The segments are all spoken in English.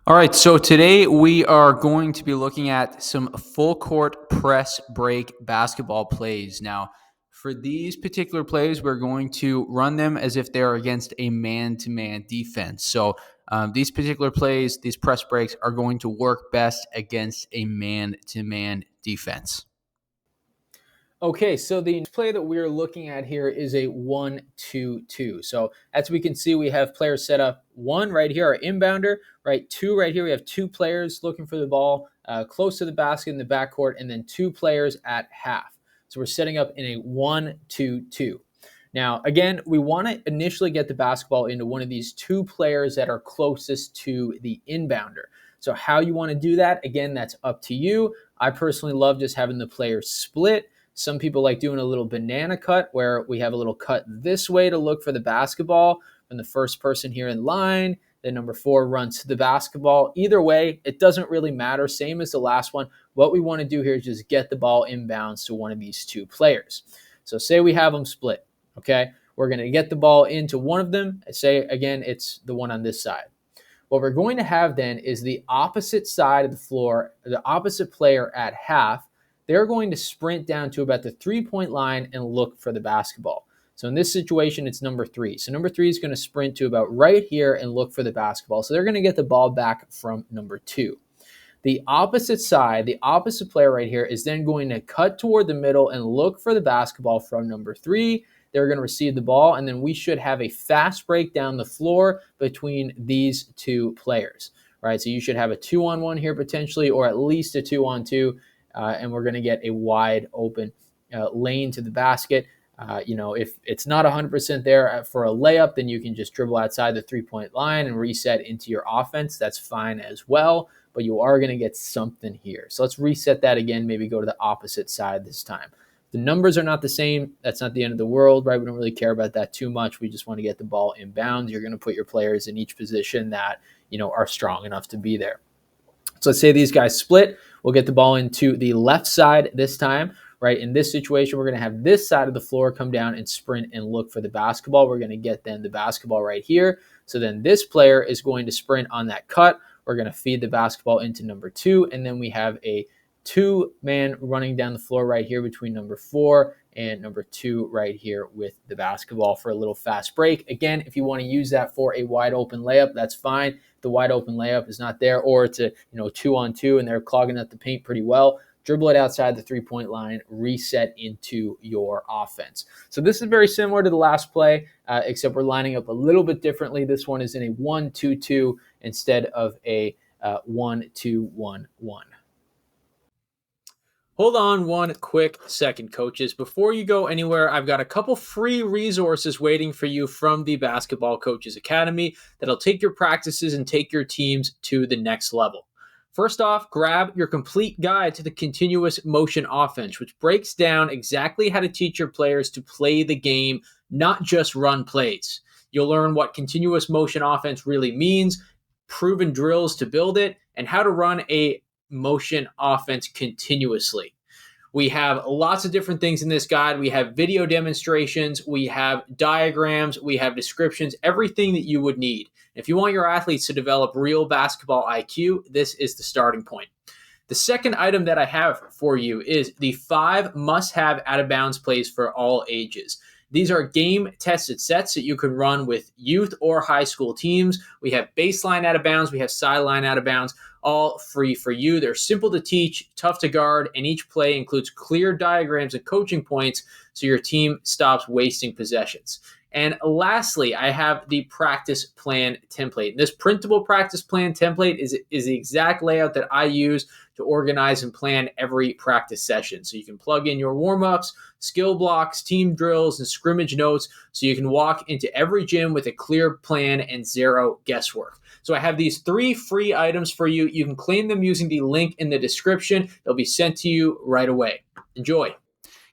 All right, so today we are going to be looking at some full court press break basketball plays. Now, for these particular plays, we're going to run them as if they're against a man-to-man defense. So these particular plays, these press breaks, are going to work best against a man-to-man defense. Okay, so the play that we're looking at here is a 1-2-2. So as we can see, we have players set up. One right here, our inbounder, right? Two right here, we have two players looking for the ball close to the basket in the backcourt, and then two players at half. So we're setting up in a 1-2-2. Now, again, we want to initially get the basketball into one of these two players that are closest to the inbounder. So how you want to do that, again, that's up to you. I personally love just having the players split. Some people like doing a little banana cut where we have a little cut this way to look for the basketball. And the first person here in line, then number 4 runs to the basketball. Either way, it doesn't really matter. Same as the last one. What we want to do here is just get the ball inbounds to one of these two players. So say we have them split, okay? We're going to get the ball into one of them. Say, again, it's the one on this side. What we're going to have then is the opposite side of the floor, the opposite player at half. They're going to sprint down to about the 3-point line and look for the basketball. So in this situation, it's number 3. So number 3 is going to sprint to about right here and look for the basketball. So they're going to get the ball back from number 2. The opposite side, the opposite player right here is then going to cut toward the middle and look for the basketball from number 3. They're going to receive the ball, and then we should have a fast break down the floor between these two players. Right? So you should have a 2-on-1 here potentially, or at least a 2-on-2. And we're going to get a wide open lane to the basket. If it's not 100% there for a layup, then you can just dribble outside the 3-point line and reset into your offense. That's fine as well, but you are going to get something here. So let's reset that again, maybe go to the opposite side this time. The numbers are not the same. That's not the end of the world, right? We don't really care about that too much. We just want to get the ball inbounds. You're going to put your players in each position that, are strong enough to be there. So let's say these guys split. We'll get the ball into the left side this time, right? In this situation, we're going to have this side of the floor come down and sprint and look for the basketball. We're going to get then the basketball right here. So then this player is going to sprint on that cut. We're going to feed the basketball into number 2, and then we have a 2-man running down the floor right here between number 4 and number 2 right here with the basketball for a little fast break. Again, if you want to use that for a wide open layup, that's fine. If the wide open layup is not there, or it's a 2-on-2 and they're clogging up the paint pretty well, dribble it outside the 3-point line, reset into your offense. So this is very similar to the last play, except we're lining up a little bit differently. This one is in a 1-2-2 instead of a 1-2-1-1. Hold on one quick second, coaches. Before you go anywhere, I've got a couple free resources waiting for you from the Basketball Coaches Academy that'll take your practices and take your teams to the next level. First off, grab your complete guide to the continuous motion offense, which breaks down exactly how to teach your players to play the game, not just run plays. You'll learn what continuous motion offense really means, proven drills to build it, and how to run a motion offense continuously. We have lots of different things in this guide. We have video demonstrations, we have diagrams, we have descriptions, everything that you would need. If you want your athletes to develop real basketball IQ, this is the starting point. The second item that I have for you is the 5 must-have out-of-bounds plays for all ages. These are game-tested sets that you can run with youth or high school teams. We have baseline out of bounds. We have sideline out of bounds, all free for you. They're simple to teach, tough to guard, and each play includes clear diagrams and coaching points so your team stops wasting possessions. And lastly, I have the practice plan template. This printable practice plan template is the exact layout that I use to organize and plan every practice session. So you can plug in your warm-ups, skill blocks, team drills, and scrimmage notes so you can walk into every gym with a clear plan and zero guesswork. So I have these 3 free items for you. You can claim them using the link in the description. They'll be sent to you right away. Enjoy.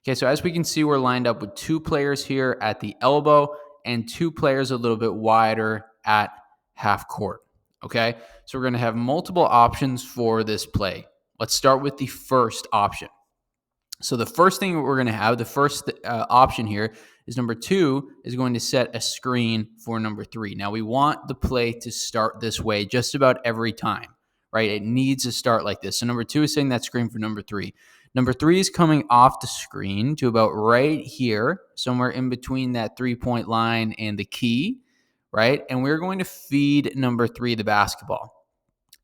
Okay, so as we can see, we're lined up with 2 players here at the elbow and 2 players a little bit wider at half court. Okay, so we're going to have multiple options for this play. Let's start with the first option. So the first thing we're going to have, the first option here is number 2 is going to set a screen for number 3. Now we want the play to start this way just about every time, right? It needs to start like this. So number 2 is setting that screen for number 3. Number 3 is coming off the screen to about right here, somewhere in between that 3-point line and the key, right? And we're going to feed number 3 the basketball.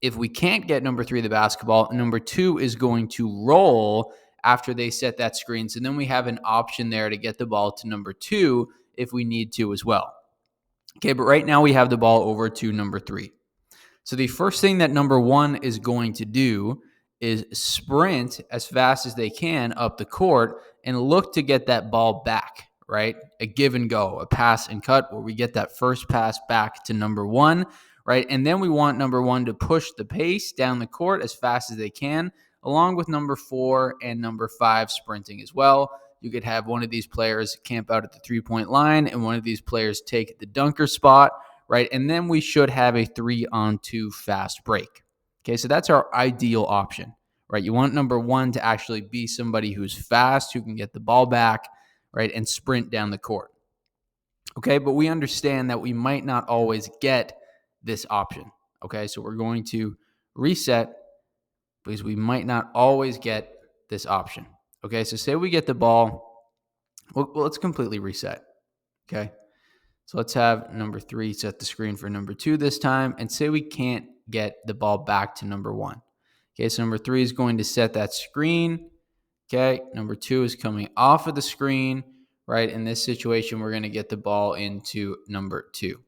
If we can't get number 3 the basketball, number 2 is going to roll after they set that screen. So then we have an option there to get the ball to number 2 if we need to as well. Okay, but right now we have the ball over to number 3. So the first thing that number 1 is going to do is sprint as fast as they can up the court and look to get that ball back, right? A give and go, a pass and cut where we get that first pass back to number 1, right? And then we want number 1 to push the pace down the court as fast as they can, along with number 4 and number 5 sprinting as well. You could have one of these players camp out at the 3-point line and one of these players take the dunker spot, right? And then we should have a 3-on-2 fast break. Okay, so that's our ideal option, right? You want number 1 to actually be somebody who's fast, who can get the ball back, right, and sprint down the court. Okay, but we understand that we might not always get this option. Okay, so we're going to reset because we might not always get this option. Okay, so say we get the ball. Well, let's completely reset. Okay, so let's have number 3 set the screen for number 2 this time, and say we can't get the ball back to number 1. Okay, so number 3 is going to set that screen. Okay, number 2 is coming off of the screen, right? In this situation, we're going to get the ball into number 2.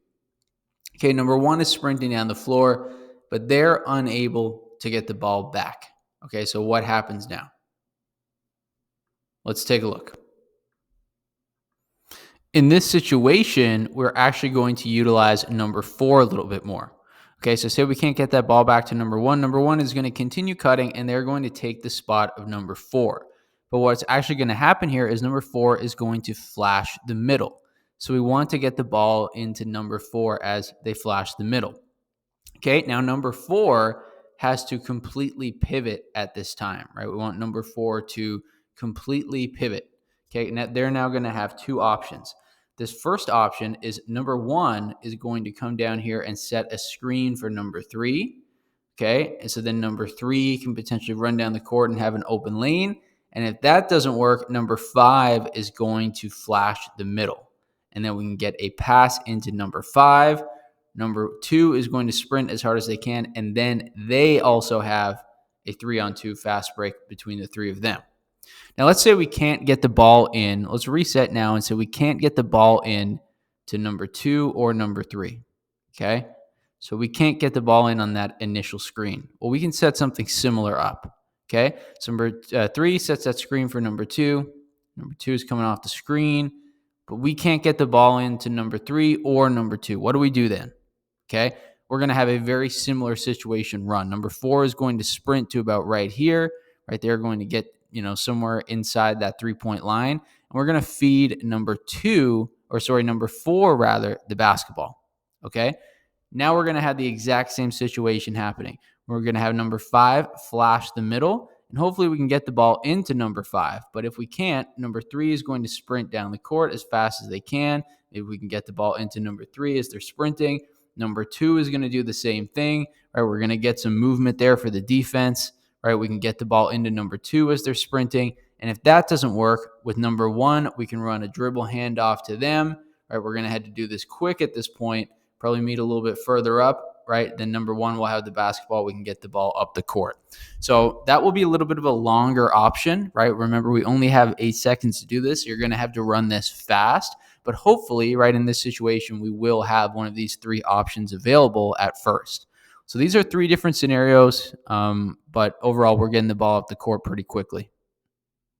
Okay, number 1 is sprinting down the floor, but they're unable to get the ball back. Okay, so what happens now? Let's take a look. In this situation, we're actually going to utilize number 4 a little bit more. Okay, so say we can't get that ball back to number 1. Number 1 is going to continue cutting, and they're going to take the spot of number 4. But what's actually going to happen here is number 4 is going to flash the middle. So we want to get the ball into number 4 as they flash the middle. Okay, now number 4 has to completely pivot at this time, right? We want number 4 to completely pivot. Okay, now they're now going to have 2 options. This first option is number 1 is going to come down here and set a screen for number 3. Okay, and so then number 3 can potentially run down the court and have an open lane. And if that doesn't work, number 5 is going to flash the middle. And then we can get a pass into number 5. Number 2 is going to sprint as hard as they can. And then they also have a 3-on-2 fast break between the 3 of them. Now, let's say we can't get the ball in. Let's reset now and say we can't get the ball in to number 2 or number 3. Okay, so we can't get the ball in on that initial screen. Well, we can set something similar up. Okay, so number 3 sets that screen for number 2. Number 2 is coming off the screen, but we can't get the ball into number 3 or number 2. What do we do then? Okay, we're going to have a very similar situation run. Number 4 is going to sprint to about right here. Right, they're going to get somewhere inside that 3-point line, and we're going to feed number 4 rather, the basketball. Okay, now we're going to have the exact same situation happening. We're going to have number 5 flash the middle, and hopefully we can get the ball into number 5. But if we can't, number 3 is going to sprint down the court as fast as they can. Maybe we can get the ball into number 3 as they're sprinting. Number 2 is going to do the same thing. Right, we're going to get some movement there for the defense. Right, we can get the ball into number 2 as they're sprinting. And if that doesn't work, with number 1, we can run a dribble handoff to them. Right, we're going to have to do this quick at this point, probably meet a little bit further up. Right, then number 1 will have the basketball. We can get the ball up the court. So that will be a little bit of a longer option. Right, remember, we only have 8 seconds to do this. You're going to have to run this fast. But hopefully, right, in this situation, we will have one of these 3 options available at first. So these are 3 different scenarios, but overall, we're getting the ball up the court pretty quickly.